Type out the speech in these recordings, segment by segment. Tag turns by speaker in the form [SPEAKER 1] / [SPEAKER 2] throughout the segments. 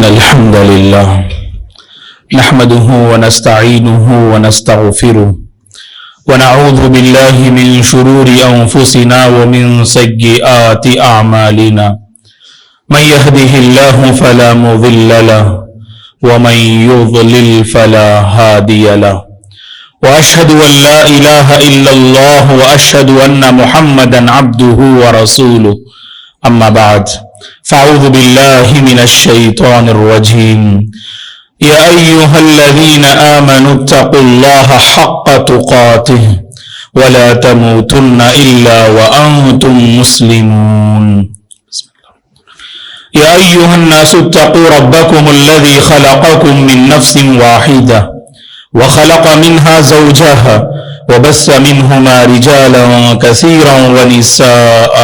[SPEAKER 1] إن الحمد لله نحمده ونستعينه ونستغفره ونعوذ بالله من شرور أنفسنا ومن سيئات أعمالنا من يهده الله فلا مضل له ومن يضلل فلا هادي له وأشهد أن لا إله إلا الله وأشهد أن محمدا عبده ورسوله أما بعد فأعوذ بالله من الشيطان الرجيم يا أيها الذين آمنوا اتقوا الله حق تقاته ولا تموتن إلا وأنتم مسلمون يا أيها الناس اتقوا ربكم الذي خلقكم من نفس واحدة وخلق منها زوجها وبث منهما رجالا كثيرا ونساء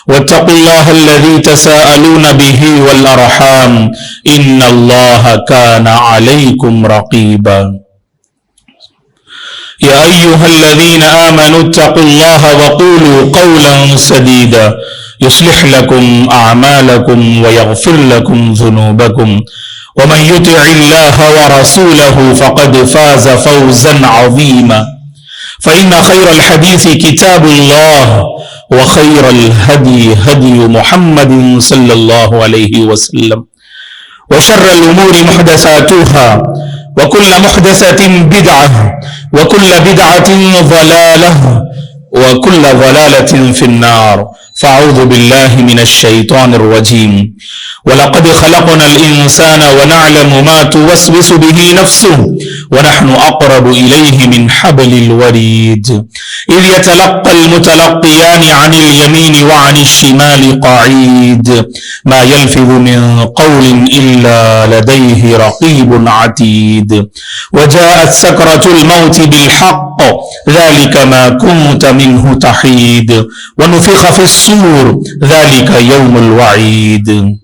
[SPEAKER 1] واتقوا الله الذي تساءلون به والأرحام إن الله كان عليكم رقيبا يا أيها الذين آمنوا اتقوا الله وقولوا قولا سديدا يصلح لكم أعمالكم ويغفر لكم ذنوبكم ومن يطع الله ورسوله فقد فاز فوزا عظيما فإن خير الحديث كتاب الله وخير الهدي هدي محمد صلى الله عليه وسلم وشر الأمور محدثاتها وكل محدثة بدعة وكل بدعة ضلالة وكل ضلالة في النار فأعوذ بالله من الشيطان الرجيم ولقد خلقنا الإنسان ونعلم ما توسوس به نفسه ونحن أقرب إليه من حبل الوريد إذ يتلقى المتلقيان عن اليمين وعن الشمال قعيد ما يلفظ من قول إلا لديه رقيب عتيد وجاءت سكرة الموت بالحق ذلك ما كنت منه تحيد ونفخ في الصور ذلك يوم الوعيد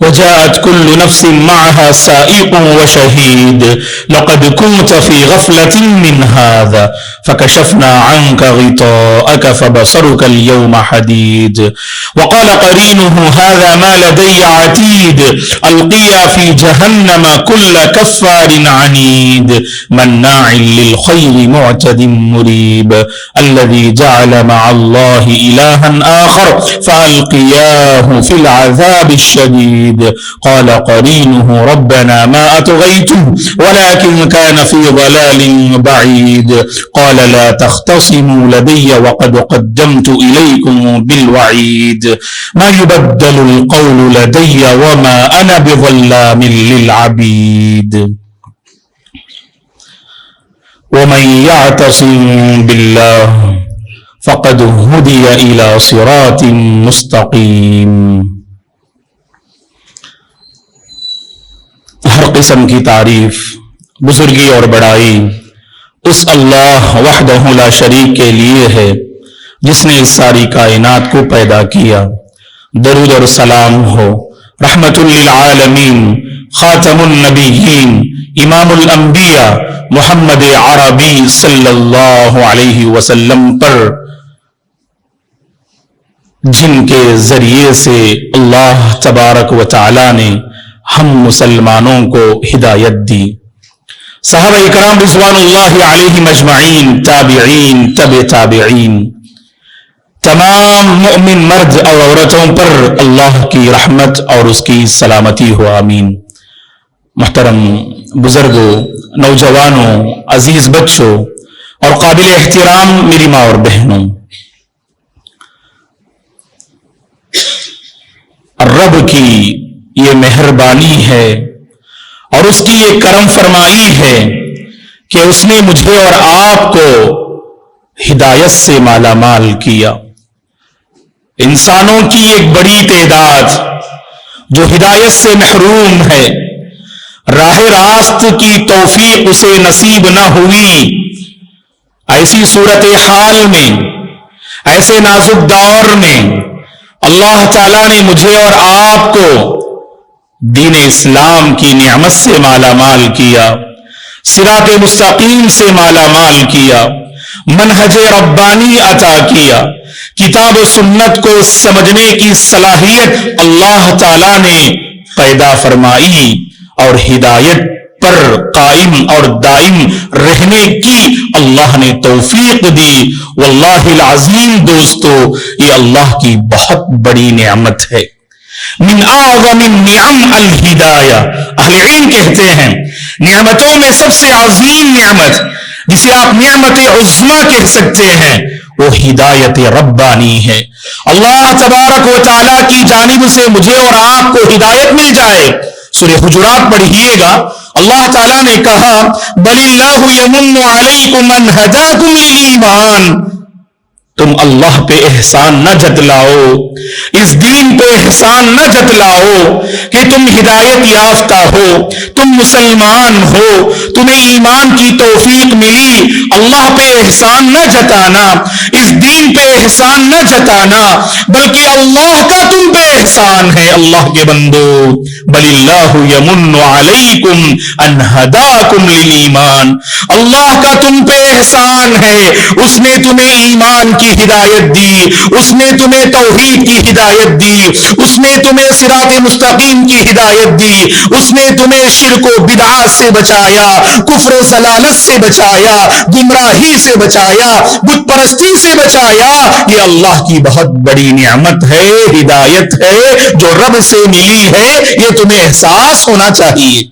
[SPEAKER 1] وجاءت كل نفس معها سائق وشهيد لقد كنت في غفلة من هذا فكشفنا عنك غطاءك فبصرك اليوم حديد وقال قرينه هذا ما لدي عتيد ألقيا في جهنم كل كفار عنيد مناع للخير معتد مريب الذي جعل مع الله إلها آخر فألقياه في العذاب الشديد قال قرينه ربنا ما أطغيته ولكن كان في ضلال بعيد قال لا تختصموا لدي وقد قدمت إليكم بالوعيد ما يبدل القول لدي وما أنا بظلام للعبيد ومن يعتصم بالله فقد هدي إلى صراط مستقيم ہر قسم کی تعریف بزرگی اور بڑائی اس اللہ وحدہ لا شریک کے لیے ہے جس نے اس ساری کائنات کو پیدا کیا. درود اور سلام ہو رحمت للعالمین خاتم النبیین امام الانبیاء محمد عربی صلی اللہ علیہ وسلم پر جن کے ذریعے سے اللہ تبارک و تعالی نے ہم مسلمانوں کو ہدایت دی. صحابہ کرام رضوان اللہ علیہم اجمعین، تابعین، تبع تابعین، تمام مؤمن مرد اور عورتوں پر اللہ کی رحمت اور اس کی سلامتی ہو، آمین. محترم بزرگوں، نوجوانوں، عزیز بچوں اور قابل احترام میری ماں اور بہنوں، رب کی یہ مہربانی ہے اور اس کی یہ کرم فرمائی ہے کہ اس نے مجھے اور آپ کو ہدایت سے مالا مال کیا. انسانوں کی ایک بڑی تعداد جو ہدایت سے محروم ہے، راہ راست کی توفیق اسے نصیب نہ ہوئی. ایسی صورتحال میں، ایسے نازک دور میں اللہ تعالیٰ نے مجھے اور آپ کو دین اسلام کی نعمت سے مالا مال کیا، صراط مستقیم سے مالا مال کیا، منہج ربانی عطا کیا، کتاب و سنت کو سمجھنے کی صلاحیت اللہ تعالیٰ نے پیدا فرمائی اور ہدایت پر قائم اور دائم رہنے کی اللہ نے توفیق دی۔ واللہ العظیم دوستو، یہ اللہ کی بہت بڑی نعمت ہے۔ من اعظم النعم الہدایہ، اہل علم کہتے ہیں نعمتوں میں سب سے عظیم نعمت جسے آپ نعمت عظمی کہہ سکتے ہیں وہ ہدایت ربانی ہے۔ اللہ تبارک و تعالیٰ کی جانب سے مجھے اور آپ کو ہدایت مل جائے۔ سورہ حجرات پڑھیے گا، اللہ تعالیٰ نے کہا بل اللہ یمن علیکم ان ہداکم للایمان، تم اللہ پہ احسان نہ جتلاؤ، اس دین پہ احسان نہ جتلاؤ کہ تم ہدایت یافتہ ہو، تم مسلمان ہو، تمہیں ایمان کی توفیق ملی۔ اللہ پہ احسان نہ جتانا، اس دین پہ احسان نہ جتانا، بلکہ اللہ کا تم پہ احسان ہے۔ اللہ کے بندو، بل اللہ یمن علیکم ان ہداکم للایمان، اللہ کا تم پہ احسان ہے، اس نے تمہیں ایمان کی ہدایت دی، اس نے تمہیں توحید کی ہدایت دی، اس نے تمہیں صراط مستقیم کی ہدایت دی، اس نے تمہیں شرک و بدعات سے بچایا، کفر و ضلالت سے بچایا، گمراہی سے بچایا، بت پرستی سے بچایا۔ یہ اللہ کی بہت بڑی نعمت ہے، ہدایت ہے جو رب سے ملی ہے، یہ تمہیں احساس ہونا چاہیے۔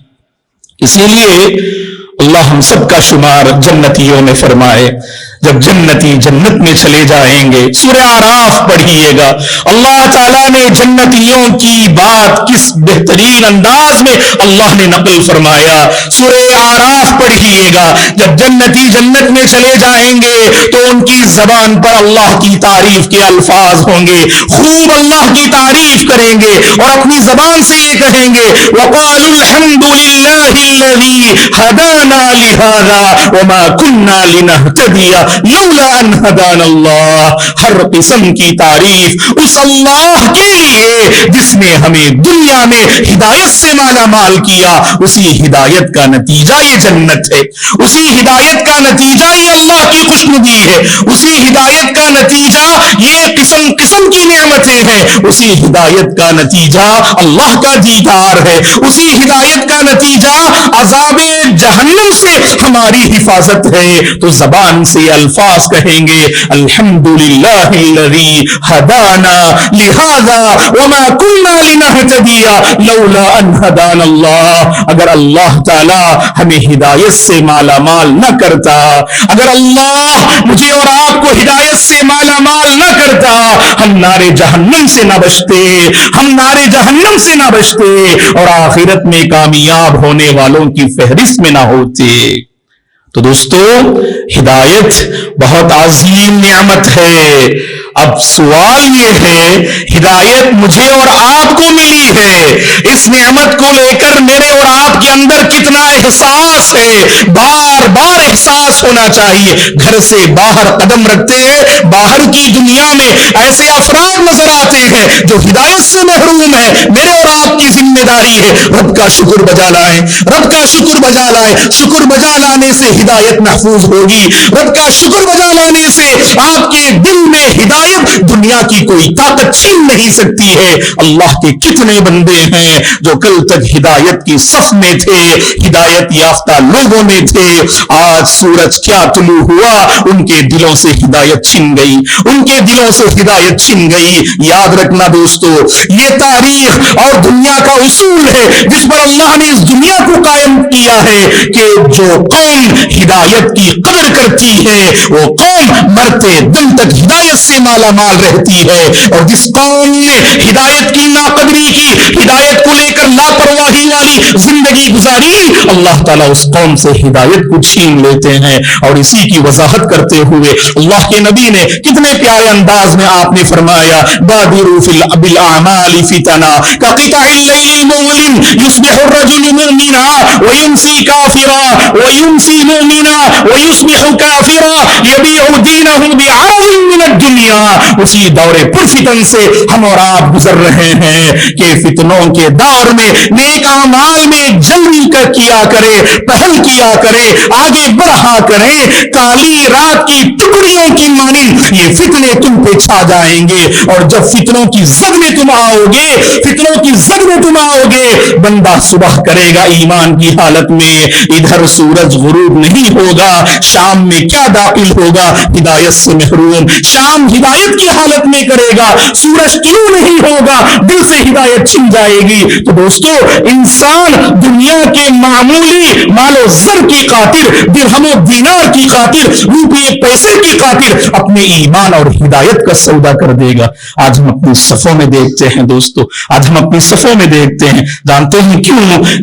[SPEAKER 1] اسی لیے اللہ ہم سب کا شمار جنتیوں میں فرمائے۔ جب جنتی جنت میں چلے جائیں گے، سورہ اعراف پڑھیے گا، اللہ تعالیٰ نے جنتیوں کی بات کس بہترین انداز میں اللہ نے نقل فرمایا۔ سورہ اعراف پڑھیے گا، جب جنتی جنت میں چلے جائیں گے تو ان کی زبان پر اللہ کی تعریف کے الفاظ ہوں گے، خوب اللہ کی تعریف کریں گے اور اپنی زبان سے یہ کہیں گے وَقَالُوا الْحَمْدُ لِلَّهِ الَّذِي هَدَانَا لِهَذَا وَمَا كُنَّا لِنَهْتَدِيَ لولا ان ہدانا اللہ۔ ہر قسم کی تعریف اس اللہ کے لیے جس نے ہمیں دنیا میں ہدایت سے مالا مال کیا۔ اسی ہدایت کا نتیجہ یہ جنت ہے، اسی ہدایت کا نتیجہ یہ اللہ کی خوشنودی ہے، اسی ہدایت کا نتیجہ یہ قسم قسم کی نعمتیں ہیں، اسی ہدایت کا نتیجہ اللہ کا دیدار ہے، اسی ہدایت کا نتیجہ عذاب جہنم سے ہماری حفاظت ہے۔ تو زبان سے الفاظ کہیں گے الحمدللہ الذی ہدانا لہذا وما کنا لنہتدی لولا ان ہدانا اللہ۔ اگر اللہ تعالی ہمیں ہدایت سے مالا مال نہ کرتا، اگر اللہ مجھے اور آپ کو ہدایت سے مالا مال نہ کرتا، ہم نارے جہنم سے نہ بچتے، ہم نارے جہنم سے نہ بچتے اور آخرت میں کامیاب ہونے والوں کی فہرست میں نہ ہوتے۔ تو دوستو، ہدایت بہت عظیم نعمت ہے۔ اب سوال یہ ہے، ہدایت مجھے اور آپ کو ملی ہے، اس نعمت کو لے کر میرے اور آپ کے اندر کتنا احساس ہے؟ بار بار احساس ہونا چاہیے۔ گھر سے باہر قدم رکھتے ہیں، باہر کی دنیا میں ایسے افراد نظر آتے ہیں جو ہدایت سے محروم ہے۔ میرے اور آپ کی ذمہ داری ہے رب کا شکر بجا لائیں، رب کا شکر بجا لائیں۔ شکر بجا لانے سے ہدایت محفوظ ہوگی، رب کا شکر بجا لانے سے آپ کے دل میں ہدایت دنیا کی کوئی طاقت چھین نہیں سکتی ہے۔ اللہ کے کتنے بندے ہیں جو کل تک ہدایت کی صف میں تھے، ہدایت یافتہ لوگوں میں تھے، آج سورج کیا طلوع ہوا ان کے دلوں سے ہدایت چھن گئی، ان کے دلوں سے ہدایت چھن گئی۔ یاد رکھنا دوستو، یہ تاریخ اور دنیا کا اصول ہے جس پر اللہ نے اس دنیا کو قائم کیا ہے کہ جو قوم ہدایت کی قدر کرتی ہے وہ قوم مرتے دم تک ہدایت سے مالا مال رہتی ہے، اور جس قوم نے ہدایت کی ناقدری کی، ہدایت کو لے کر لاپرواہی والی زندگی گزاری، اللہ تعالیٰ اس قوم سے ہدایت کو چھین لیتے ہیں۔ اور اسی کی وضاحت کرتے ہوئے اللہ کے نبی نے کتنے پیارے انداز میں آپ نے فرمایا بادروا بالاعمال فتنا كقطع الليل المظلم يصبح الرجل مؤمنا ويمسي كافرا ويمسي مؤمنا ويصبح كافرا يبيع دينه بعرض من الدنيا. اسی دور پرفتن سے ہم اور آپ گزر رہے ہیں کہ فتنوں کے دور میں نیک اعمال میں جلدی کیا کرے، پہل کیا کرے، آگے بڑھا کرے. کالی رات کی ٹکڑیوں کی مانند یہ فتنے تم پہ چھا جائیں گے، اور جب فتنوں کی زد میں تم آؤ گے، فتنوں کی زد میں تم آؤ گے، بندہ صبح کرے گا ایمان کی حالت میں، ادھر سورج غروب نہیں ہوگا، شام میں کیا داخل ہوگا؟ ہدایت سے محروم. شام ہدایت کی حالت میں کرے گا، سورج طلوع نہیں ہوگا، دل سے ہدایت چھن جائے گی. تو دوستو، انسان دنیا کے معمولی مال و زر کی خاطر، درہم و دینار کی خاطر، روپے پیسے کی خاطر اپنے ایمان اور ہدایت کا سودا کر دے گا. آج ہم اپنی صفوں میں دیکھتے ہیں دوستو، آج ہم اپنی صفوں میں دیکھتے ہیں. جانتے ہیں کیوں؟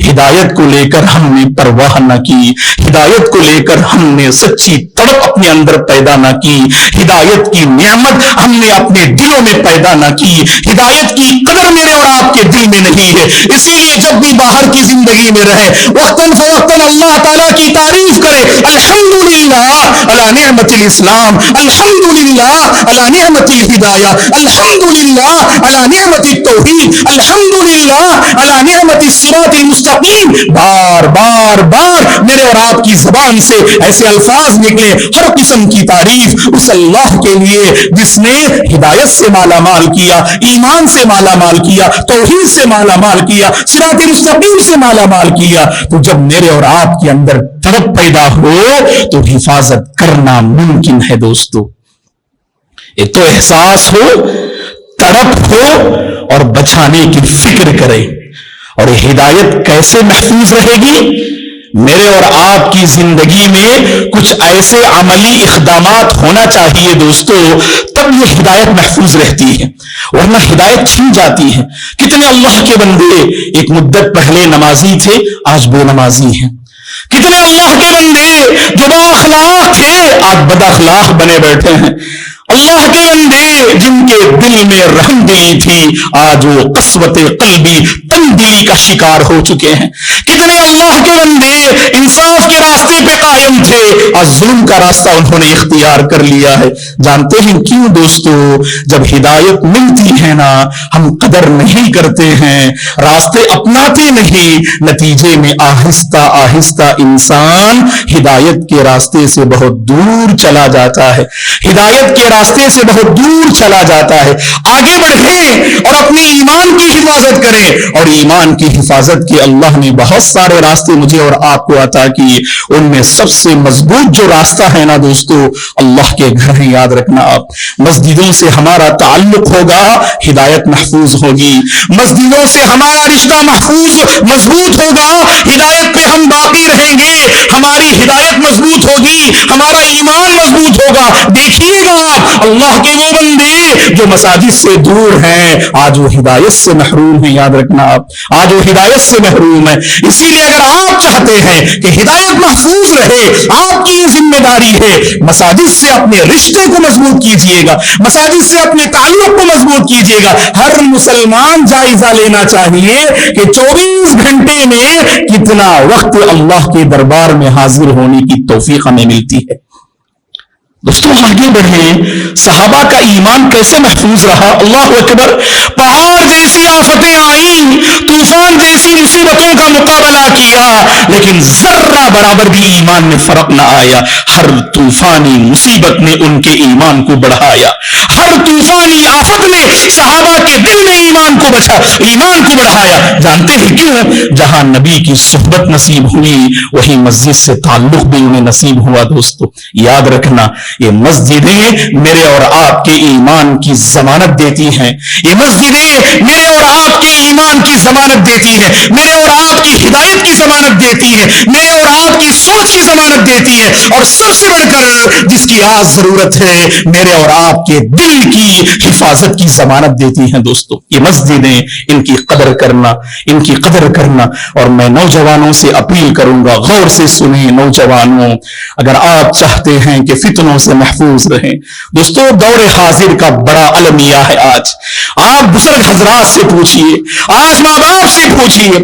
[SPEAKER 1] ہدایت کو لے کر ہم نے پرواہ نہ کی، ہدایت کو لے کر ہم نے سچی تڑپ اپنے اندر پیدا نہ کی، ہدایت کی نعمت ہم نے اپنے دلوں میں پیدا نہ کی، ہدایت کی قدر میرے اور آپ کے دل میں نہیں ہے. اسی لیے جب بھی باہر کی زندگی میں رہے، وقتاً فوقتاً اللہ تعالیٰ کی تعریف کرے. الحمدللہ علی نعمت الاسلام، الحمدللہ علی نعمت الہدایہ، الحمدللہ علی نعمت التوحید، الحمدللہ علی نعمت الصراط المستقیم. بار بار بار میرے اور آپ کی زبان سے ایسے الفاظ نکلے، ہر قسم کی تعریف اس اللہ کے لیے جس نے ہدایت سے مالا مال کیا، ایمان سے مالا مال کیا، توحید سے مالا مال کیا، صراط مستقیم سے مالا مال کیا. تو جب میرے اور آپ کے اندر تڑپ پیدا ہو تو حفاظت کرنا ممکن ہے دوستو. ایک تو احساس ہو، تڑپ ہو، اور بچانے کی فکر کرے. اور ہدایت کیسے محفوظ رہے گی؟ میرے اور آپ کی زندگی میں کچھ ایسے عملی اقدامات ہونا چاہیے دوستو، تب یہ ہدایت محفوظ رہتی ہے، ورنہ ہدایت چھن جاتی ہے. کتنے اللہ کے بندے ایک مدت پہلے نمازی تھے، آج بے نمازی ہیں. کتنے اللہ کے بندے جو با اخلاق تھے، آج بد اخلاق بنے بیٹھے ہیں. اللہ کے بندے جن کے دل میں رحم دلی تھی، آج وہ قسوت قلبی تنبیلی کا شکار ہو چکے ہیں. کتنے اللہ کے بندے انصاف کے راستے پہ قائم تھے، آج ظلم کا راستہ انہوں نے اختیار کر لیا ہے. جانتے ہیں کیوں دوستو؟ جب ہدایت ملتی ہے نا، ہم قدر نہیں کرتے ہیں، راستے اپناتے نہیں، نتیجے میں آہستہ آہستہ انسان ہدایت کے راستے سے بہت دور چلا جاتا ہے، ہدایت کے راستے سے بہت دور چلا جاتا ہے. آگے بڑھیں اور اپنے ایمان کی حفاظت کریں. اور ایمان کی حفاظت کے اللہ نے بہت سارے راستے مجھے اور آپ کو عطا کیے. ان میں سب سے مضبوط جو راستہ ہے نا دوستو، اللہ کے گھر ہے. یاد رکھنا، آپ مسجدوں سے ہمارا تعلق ہوگا، ہدایت محفوظ ہوگی. مسجدوں سے ہمارا رشتہ محفوظ مضبوط ہوگا، ہدایت پہ ہم باقی رہیں گے، ہماری ہدایت مضبوط ہوگی، ہمارا ایمان مضبوط ہوگا. دیکھیے گا آپ، اللہ کے وہ بندے جو مساجد سے دور ہیں، آج وہ ہدایت سے محروم ہیں. یاد رکھنا آپ، آج وہ ہدایت سے محروم ہے. اسی لیے اگر آپ چاہتے ہیں کہ ہدایت محفوظ رہے، آپ کی یہ ذمہ داری ہے، مساجد سے اپنے رشتے کو مضبوط کیجئے گا، مساجد سے اپنے تعلق کو مضبوط کیجئے گا. ہر مسلمان جائزہ لینا چاہیے کہ 24 گھنٹے میں کتنا وقت اللہ کے دربار میں حاضر ہونے کی توفیق ہمیں ملتی ہے. دوستوں آگے بڑھیں، صحابہ کا ایمان کیسے محفوظ رہا؟ اللہ اکبر. پہاڑ جیسی آفتیں آئیں، طوفان جیسی مصیبتوں کا مقابلہ کیا، لیکن ذرہ برابر بھی ایمان میں فرق نہ آیا. ہر طوفانی مصیبت نے ان کے ایمان کو بڑھایا، ہر طوفانی آفت نے صحابہ کے دل میں ایمان کو بڑھایا. جانتے ہیں کیوں؟ جہاں نبی کی صحبت نصیب ہوئی، وہی مسجد سے تعلق بھی انہیں نصیب ہوا. دوستو یاد رکھنا، یہ مسجدیں میرے اور آپ کے ایمان کی ضمانت دیتی ہیں، یہ مسجدیں میرے اور آپ کے ایمان کی ضمانت دیتی ہیں، میرے اور آپ کی ہدایت کی ضمانت دیتی ہیں، میرے اور آپ کی سوچ کی ضمانت دیتی ہے، اور سب سے بڑھ کر جس کی آج ضرورت ہے، میرے اور آپ کے دل کی حفاظت کی ضمانت دیتی ہیں. دوستو یہ مسجدیں، ان کی قدر کرنا، ان کی قدر کرنا. اور میں نوجوانوں سے اپیل کروں گا، غور سے سنیں نوجوانوں، اگر آپ چاہتے ہیں کہ فتنوں سے محفوظ رہیں. دوستو دور حاضر کا بڑا المیہ ہے. آج آپ بزرگ حضرات سے پوچھئے، آج ماں باپ سے پوچھئے،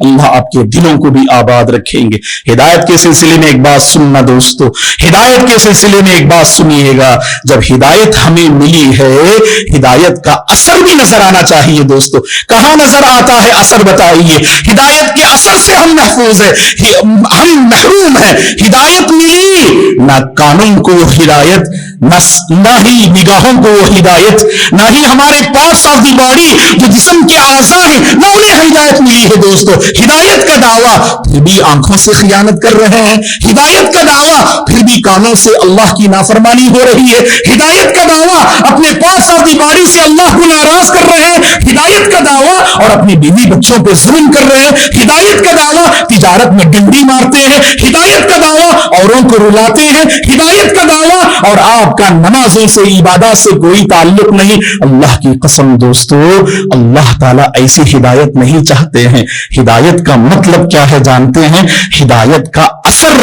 [SPEAKER 1] اللہ آپ کے دلوں کو بھی آباد رکھیں گے۔ ہدایت کے سلسلے میں ایک بات سننا دوستو، ہدایت کے سلسلے میں ایک بات سنیے گا، جب ہدایت ہمیں ملی ہے ہدایت کا اثر بھی نظر آنا چاہیے دوستو۔ کہاں نظر آتا ہے اثر بتائیے؟ ہدایت کے اثر سے ہم محفوظ ہیں، ہم محروم ہیں۔ ہدایت ملی، نہ کانوں کو ہدایت، نہ ہی نگاہوں کو ہدایت، نہ ہی ہمارے پارٹس آف دی باڈی جو جسم کے اعضاء ہیں نہ انہیں ہدایت ملی ہے دوستو۔ ہدایت کا دعویٰ پھر بھی آنکھوں سے خیانت کر رہے ہیں، ہدایت کا دعویٰ پھر بھی کانوں سے اللہ کی نافرمانی ہو رہی ہے، ہدایت کا دعویٰ اپنے پارٹس آف دی باڈی سے اللہ کو ناراض کر رہے ہیں، ہدایت کا دعویٰ اور اپنی بیوی بچوں پہ ظلم کر رہے ہیں، ہدایت کا دعویٰ تجارت میں ڈنڈی مارتے ہیں، ہدایت کا دعویٰ اوروں کو رلاتے ہیں، ہدایت کا دعویٰ اور آپ کا نمازوں سے عبادات سے کوئی تعلق نہیں۔ اللہ کی قسم دوستو، اللہ تعالیٰ ایسی ہدایت نہیں چاہتے ہیں۔ ہدایت کا مطلب کیا ہے جانتے ہیں؟ ہدایت کا اثر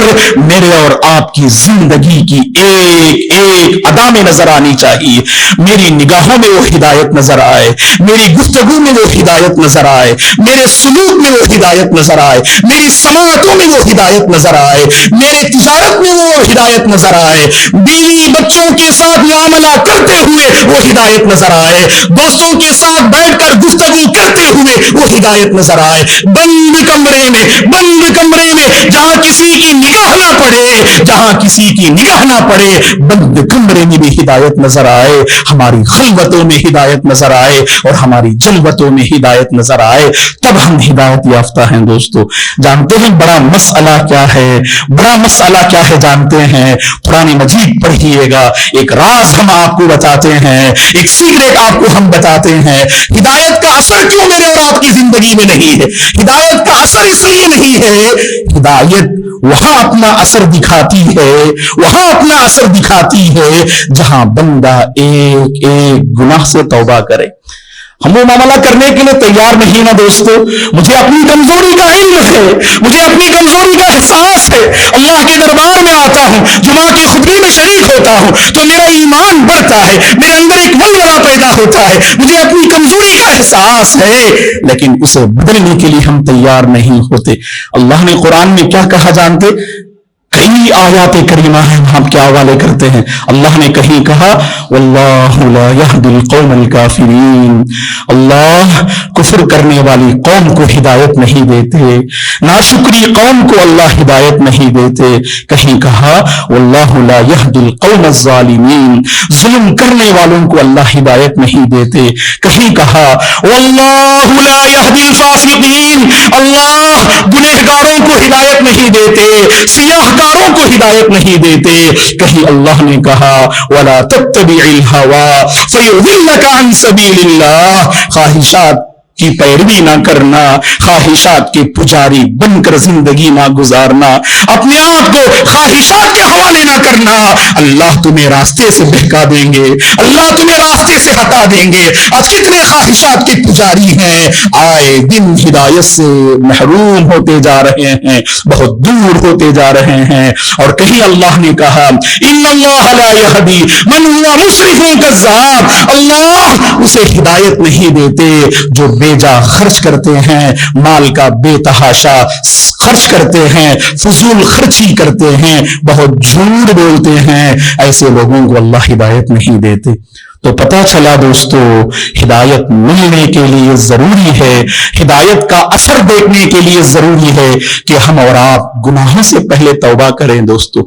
[SPEAKER 1] میرے اور آپ کی زندگی کی ایک ایک ادا میں نظر آنی چاہیے۔ میری نگاہوں میں وہ ہدایت نظر آئے، میری گفتگو میں وہ ہدایت نظر آئے، میرے سلوک میں وہ ہدایت نظر آئے، میری سماعتوں میں وہ ہدایت نظر آئے، میرے تجارت میں وہ ہدایت نظر آئے، بیوی بچوں کے ساتھ معاملہ کرتے ہوئے وہ ہدایت نظر آئے، دوستوں کے ساتھ بیٹھ کر گفتگو کرتے ہوئے وہ ہدایت نظر آئے، بند کمرے میں جہاں کسی کی نگاہ نہ پڑے، جہاں کسی کی نگاہ نہ پڑے، بند کمرے میں بھی ہدایت نظر آئے، ہماری خلوتوں میں ہدایت نظر آئے اور ہماری جلوتوں میں ہدایت نظر آئے، تب ہم ہدایت یافتہ ہیں دوستو۔ جانتے ہیں بڑا مسئلہ کیا ہے؟ بڑا مسئلہ کیا ہے جانتے ہیں؟ قرآن مجید پڑھیے گا، ایک راز ہم آپ کو بتاتے ہیں، ایک سیکریٹ آپ کو ہم بتاتے ہیں۔ ہدایت کا اثر کیوں میرے اور آپ کی زندگی میں نہیں ہے؟ ہدایت کا اثر اس لیے نہیں ہے، ہدایت وہاں اپنا اثر دکھاتی ہے، وہاں اپنا اثر دکھاتی ہے جہاں بندہ ایک ایک گناہ سے توبہ کرے۔ ہم وہ معاملہ کرنے کے لیے تیار نہیں نا دوستو۔ مجھے اپنی کمزوری کا علم ہے، مجھے اپنی کمزوری کا احساس ہے، اللہ کے دربار میں آتا ہوں، جمعہ کی خطبے میں شریک ہوتا ہوں تو میرا ایمان بڑھتا ہے، میرے اندر ایک ولولہ پیدا ہوتا ہے، مجھے اپنی کمزوری کا احساس ہے، لیکن اسے بدلنے کے لیے ہم تیار نہیں ہوتے۔ اللہ نے قرآن میں کیا کہا جانتے؟ کئی آیات کریمہ ہیں، ہم کیا حوالے کرتے ہیں۔ اللہ نے کہیں کہا واللہ لا یہدی القوم الکافرین، اللہ کفر کرنے والی قوم کو ہدایت نہیں دیتے، ناشکری قوم کو اللہ ہدایت نہیں دیتے۔ کہیں کہا واللہ لا یہدی القوم الظالمین، ظلم کرنے والوں کو اللہ ہدایت نہیں دیتے۔ کہیں کہا واللہ لا یہدی الفاسقین، اللہ گنہگاروں کو ہدایت نہیں دیتے، سیاہ کاروں کو ہدایت نہیں دیتے۔ کہیں اللہ نے کہا وَلَا تَتَّبِعِ الْهَوَىٰ فَيُضِلَّكَ عَنْ سَبِيلِ اللَّهِ، خواہشات کی پیروی نہ کرنا، خواہشات کے پجاری بن کر زندگی نہ گزارنا، اپنے آپ کو خواہشات کے حوالے نہ کرنا، اللہ تمہیں راستے سے بہکا دیں گے، اللہ تمہیں راستے سے ہٹا دیں گے۔ اب کتنے خواہشات کے پجاری ہیں، آئے دن ہدایت سے محروم ہوتے جا رہے ہیں، بہت دور ہوتے جا رہے ہیں۔ اور کہیں اللہ نے کہا ان اللہ لا یہدی من هو مسرف کذاب، اللہ اسے ہدایت نہیں دیتے جو بے جا خرچ کرتے ہیں، مال کا بے تحاشا خرچ کرتے ہیں، فضول خرچی کرتے ہیں، بہت جھوٹ بولتے ہیں، ایسے لوگوں کو اللہ ہدایت نہیں دیتے۔ تو پتہ چلا دوستو، ہدایت ملنے کے لیے ضروری ہے، ہدایت کا اثر دیکھنے کے لیے ضروری ہے کہ ہم اور آپ گناہوں سے پہلے توبہ کریں دوستو۔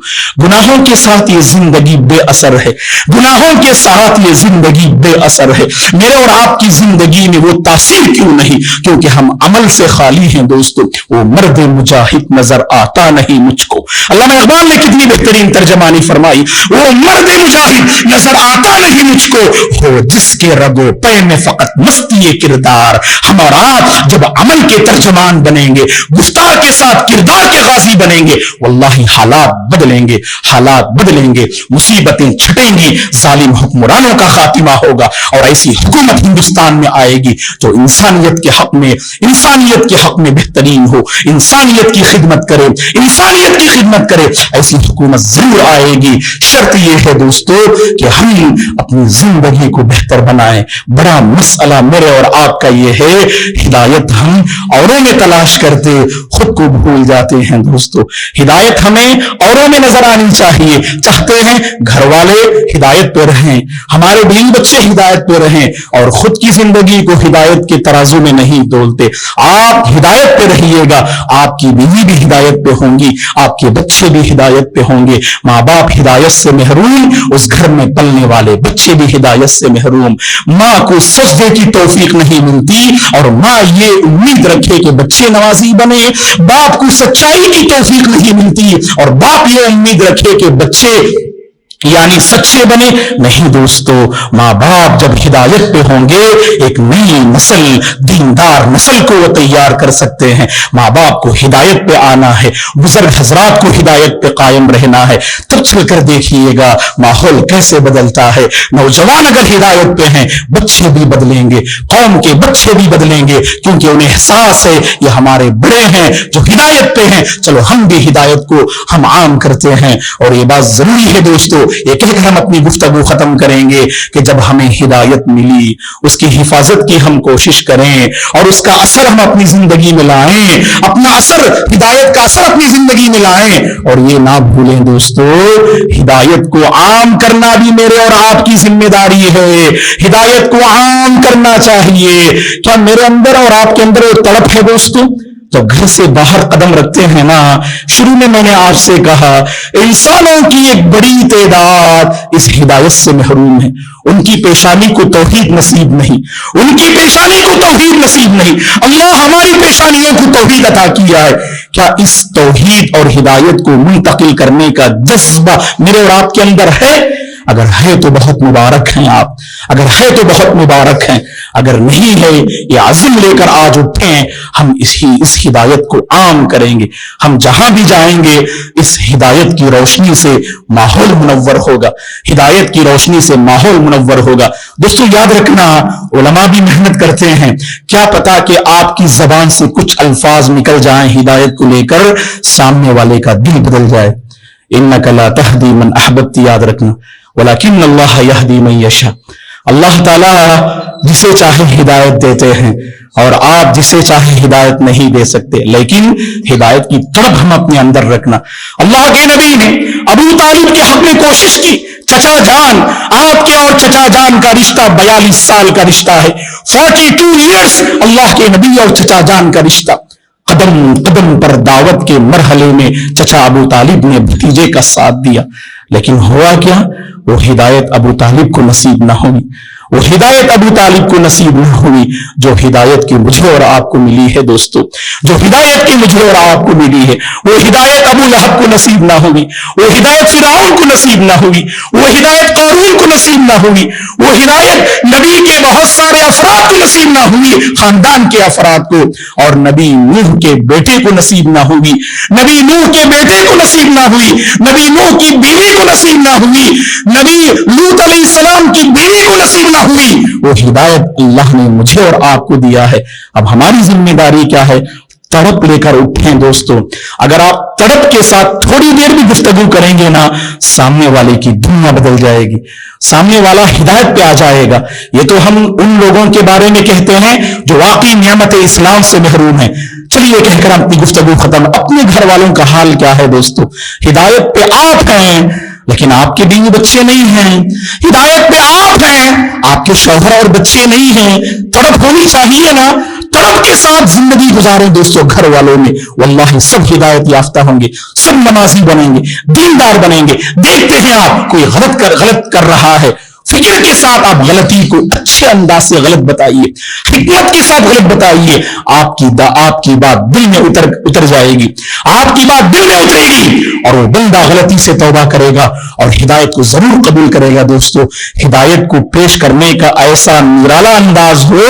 [SPEAKER 1] گناہوں کے ساتھ یہ زندگی بے اثر ہے، گناہوں کے ساتھ یہ زندگی بے اثر ہے۔ میرے اور آپ کی زندگی میں وہ تاثیر کیوں نہیں؟ کیونکہ ہم عمل سے خالی ہیں دوستو۔ وہ مرد مجاہد نظر آتا نہیں مجھ کو، علامہ اقبال نے کتنی بہترین ترجمانی فرمائی، وہ مرد مجاہد نظر آتا نہیں مجھ کو، ہو جس کے رگ و پے میں فقط مستی کردار۔ ہم اور آپ جب عمل کے ترجمان بنیں گے، گفتار کے ساتھ کردار کے غازی بنیں گے، واللہ حالات بدلیں گے، حالات بدلیں گے، مصیبتیں چھٹیں گی، ظالم حکمرانوں کا خاتمہ ہوگا اور ایسی حکومت ہندوستان میں آئے گی جو انسانیت کے حق میں بہترین ہو، انسانیت کی خدمت کرے، انسانیت کی خدمت کرے۔ ایسی حکومت ضرور آئے گی، شرط یہ ہے دوستو کہ ہم اپنی زندگی کو بہتر بنائیں۔ بڑا مسئلہ میرے اور آپ کا یہ ہے، ہدایت ہم اوروں میں تلاش کرتے خود کو بھول جاتے ہیں دوستو۔ ہدایت ہمیں اوروں میں نظر آنی چاہیے، چاہتے ہیں گھر والے ہدایت پہ رہیں، ہمارے بیوی بچے ہدایت پہ رہیں، اور خود کی زندگی کو ہدایت کے ترازو میں نہیں تولتے۔ آپ ہدایت پہ رہیے گا، آپ کی بیوی بھی ہدایت پہ ہوں گی، آپ کے بچے بھی ہدایت پہ ہوں گے۔ ماں باپ ہدایت سے محروم، اس گھر میں پلنے والے بچے بھی ہدایت سے محروم۔ ماں کو سجدے کی توفیق نہیں ملتی اور ماں یہ امید رکھے کہ بچے نمازی بنے، باپ کو سچائی کی توفیق نہیں ملتی اور باپ یہ امید رکھے کہ بچے یعنی سچے بنے۔ نہیں دوستو، ماں باپ جب ہدایت پہ ہوں گے ایک نئی نسل، دیندار نسل کو وہ تیار کر سکتے ہیں۔ ماں باپ کو ہدایت پہ آنا ہے، بزرگ حضرات کو ہدایت پہ قائم رہنا ہے، تب چل کر دیکھیے گا ماحول کیسے بدلتا ہے۔ نوجوان اگر ہدایت پہ ہیں، بچے بھی بدلیں گے، قوم کے بچے بھی بدلیں گے، کیونکہ انہیں احساس ہے یہ ہمارے بڑے ہیں جو ہدایت پہ ہیں، چلو ہم بھی ہدایت کو ہم عام کرتے ہیں۔ اور یہ بات ضروری ہے دوستو، یہ کہہ کر ہم اپنی گفتگو ختم کریں گے کہ جب ہمیں ہدایت ملی اس کی حفاظت کی ہم کوشش کریں اور اس کا اثر ہم اپنی زندگی میں لائیں، اپنا اثر، ہدایت کا اثر اپنی زندگی میں لائیں۔ اور یہ نہ بھولیں دوستو، ہدایت کو عام کرنا بھی میرے اور آپ کی ذمہ داری ہے۔ ہدایت کو عام کرنا چاہیے۔ کیا میرے اندر اور آپ کے اندر وہ تڑپ ہے دوستو؟ جب گھر سے باہر قدم رکھتے ہیں نا، شروع میں نے آپ سے کہا انسانوں کی ایک بڑی تعداد اس ہدایت سے محروم ہے، ان کی پیشانی کو توحید نصیب نہیں، ان کی پیشانی کو توحید نصیب نہیں۔ اللہ ہماری پیشانیوں کو توحید عطا کیا ہے، کیا اس توحید اور ہدایت کو منتقل کرنے کا جذبہ میرے اور آپ کے اندر ہے؟ اگر ہے تو بہت مبارک ہیں آپ، اگر ہے تو بہت مبارک ہیں، اگر نہیں ہے یہ عزم لے کر آج اٹھیں، ہم اس ہدایت کو عام کریں گے۔ ہم جہاں بھی جائیں گے اس ہدایت کی روشنی سے ماحول منور ہوگا، ہدایت کی روشنی سے ماحول منور ہوگا۔ دوستو یاد رکھنا، علماء بھی محنت کرتے ہیں، کیا پتا کہ آپ کی زبان سے کچھ الفاظ نکل جائیں ہدایت کو لے کر، سامنے والے کا دل بدل جائے۔ انک لا تہدی من احببت، یاد رکھنا، ولیکن اللہ یہدی من یشاء۔ اللہ تعالیٰ جسے چاہے ہدایت دیتے ہیں اور آپ جسے چاہے ہدایت نہیں دے سکتے، لیکن ہدایت کی طرف ہم اپنے اندر رکھنا۔ اللہ کے نبی نے ابو طالب کے حق میں کوشش کی، چچا جان، آپ کے اور چچا جان کا رشتہ 42 سال کا رشتہ ہے، 42 ایئرس اللہ کے نبی اور چچا جان کا رشتہ۔ قدم قدم پر دعوت کے مرحلے میں چچا ابو طالب نے بھتیجے کا ساتھ دیا، لیکن ہوا کیا؟ وہ ہدایت ابو طالب کو نصیب نہ ہوئی، وہ ہدایت ابو طالب کو نصیب نہ ہوئی جو ہدایت کی مجھے اور آپ کو ملی ہے دوستو، جو ہدایت کی مجھے اور آپ کو ملی ہے۔ وہ ہدایت ابو لہب کو نصیب نہ ہوئی، وہ ہدایت فرعون کو نصیب نہ ہوئی، وہ ہدایت قارون کو نصیب نہ ہوئی، وہ ہدایت نبی کے بہت سارے افراد کو نصیب نہ ہوئی، خاندان کے افراد کو، اور نبی نوح کے بیٹے کو نصیب نہ ہوئی، نبی نوح کے بیٹے کو نصیب نہ ہوئی، نبی نوح کی بیوی کو نصیب نہ ہوئی، نبی لوط علیہ السلام کی بیوی کو نصیب نہ ہوئی۔ وہ ہدایت اللہ نے مجھے اور آپ کو دیا ہے۔ اب ہماری ذمہ داری کیا ہے؟ تڑپ لے کر اٹھیں دوستو۔ اگر آپ تڑپ کے ساتھ تھوڑی دیر بھی گفتگو کریں گے نا، سامنے والے کی دنیا بدل جائے گی، سامنے والا ہدایت پہ آ جائے گا۔ یہ تو ہم ان لوگوں کے بارے میں کہتے ہیں جو واقعی نعمت اسلام سے محروم ہیں۔ چلیے کہہ کر اپنی گفتگو ختم۔ اپنے گھر والوں کا حال کیا ہے دوستو؟ ہدایت پہ آپ ہیں لیکن آپ کے بیوی بچے نہیں ہیں، ہدایت پہ آپ ہیں، آپ کے شوہر اور بچے نہیں ہیں۔ تڑپ ہونی چاہیے نا، تڑپ کے ساتھ زندگی گزاریں دوستو گھر والوں میں، واللہ سب ہدایت یافتہ ہوں گے، سب نمازی بنیں گے، دیندار بنیں گے۔ دیکھتے ہیں آپ کوئی غلط کر رہا ہے، فکر کے ساتھ آپ غلطی کو اچھے انداز سے غلط بتائیے، حکمت کے ساتھ غلط بتائیے، آپ کی بات دل میں اتر جائے گی، آپ کی بات دل میں اترے گی اور وہ بندہ غلطی سے توبہ کرے گا اور ہدایت کو ضرور قبول کرے گا۔ دوستو ہدایت کو پیش کرنے کا ایسا نرالا انداز ہو،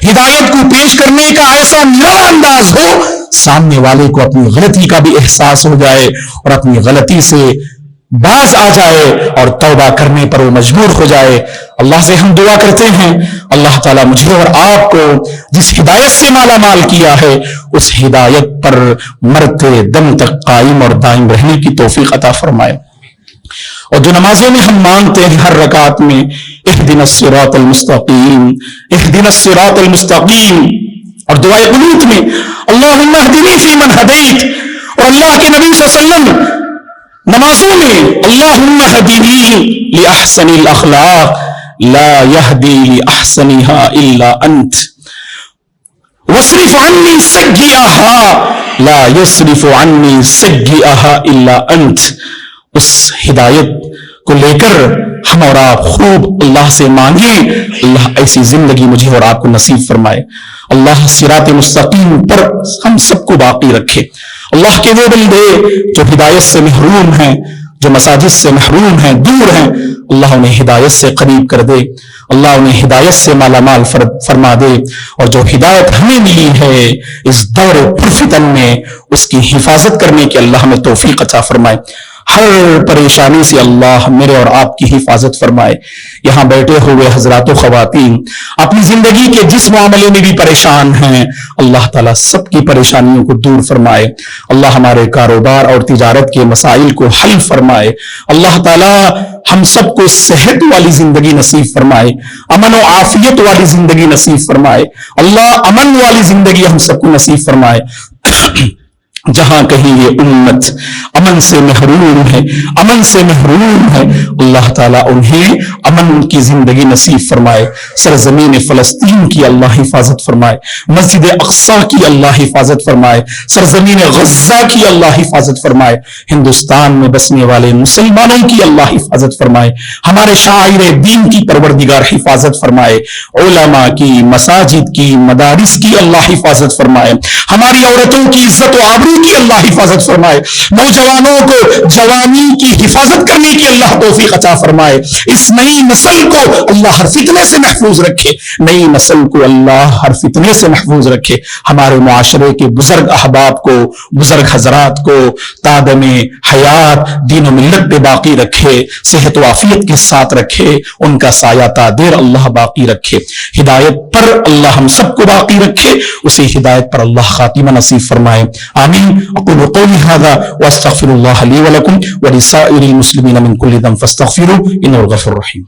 [SPEAKER 1] ہدایت کو پیش کرنے کا ایسا نرالا انداز ہو، سامنے والے کو اپنی غلطی کا بھی احساس ہو جائے اور اپنی غلطی سے باز آ جائے اور توبہ کرنے پر وہ مجبور ہو جائے۔ اللہ سے ہم دعا کرتے ہیں اللہ تعالیٰ مجھے اور آپ کو جس ہدایت سے مالا مال کیا ہے اس ہدایت پر مرتے دم تک قائم اور دائم رہنے کی توفیق عطا فرمائے۔ اور جو نمازوں میں ہم مانگتے ہیں ہر رکعت میں اہدنا الصراط المستقیم، اہدنا الصراط المستقیم، اور دعائے قنوت میں اللہم اہدنی فیمن ہدیت، اور اللہ کے نبی صلی اللہ علیہ وسلم نمازوں میں اللہم اہدنی لأحسن الاخلاق لا یہدی لأحسنها الا انت، واصرف عنی سیئہا لا یصرف عنی سیئہا الا انت۔ اس ہدایت کو لے کر ہم اور آپ خوب اللہ سے مانگیں، اللہ ایسی زندگی مجھے اور آپ کو نصیب فرمائے، اللہ صراط مستقیم پر ہم سب کو باقی رکھے۔ اللہ کے وہ بندے جو ہدایت سے محروم ہیں، جو مساجد سے محروم ہیں، دور ہیں، اللہ انہیں ہدایت سے قریب کر دے، اللہ انہیں ہدایت سے مالا مال فرما دے، اور جو ہدایت ہمیں ملی ہے اس دور پرفتن میں اس کی حفاظت کرنے کی اللہ ہمیں توفیق عطا فرمائے۔ ہر پریشانی سے اللہ میرے اور آپ کی حفاظت فرمائے۔ یہاں بیٹھے ہوئے حضرات و خواتین اپنی زندگی کے جس معاملے میں بھی پریشان ہیں، اللہ تعالیٰ سب کی پریشانیوں کو دور فرمائے، اللہ ہمارے کاروبار اور تجارت کے مسائل کو حل فرمائے، اللہ تعالیٰ ہم سب کو صحت والی زندگی نصیب فرمائے، امن و عافیت والی زندگی نصیب فرمائے، اللہ امن والی زندگی ہم سب کو نصیب فرمائے۔ جہاں کہیں یہ امت امن سے محروم ہے، امن سے محروم ہے، اللہ تعالیٰ انہیں امن کی زندگی نصیب فرمائے، سرزمین فلسطین کی اللہ حفاظت فرمائے، مسجد اقصی کی اللہ حفاظت فرمائے، سرزمین غزہ کی اللہ حفاظت فرمائے، ہندوستان میں بسنے والے مسلمانوں کی اللہ حفاظت فرمائے، ہمارے شاعر دین کی پروردگار حفاظت فرمائے، علماء کی، مساجد کی، مدارس کی اللہ حفاظت فرمائے، ہماری عورتوں کی عزت و آبرو کی اللہ حفاظت فرمائے، نوجوانوں کو جوانی کی حفاظت کرنے کی اللہ توفیق عطا فرمائے، اس نئی نسل کو اللہ ہر فتنے سے محفوظ رکھے، نئی نسل کو اللہ ہر فتنے سے محفوظ رکھے، ہمارے معاشرے کے بزرگ احباب کو، بزرگ حضرات کو تادم حیات دین و ملت پہ باقی رکھے، صحت و عافیت کے ساتھ رکھے، ان کا سایہ تا دیر اللہ باقی رکھے، ہدایت پر اللہ ہم سب کو باقی رکھے، اسی ہدایت پر اللہ خاتمہ نصیب فرمائے، آمین۔ اقول قولی هذا واستغفر الله لي ولكم ولسائر المسلمين من كل ذنب فاستغفروه انه الغفور الرحيم۔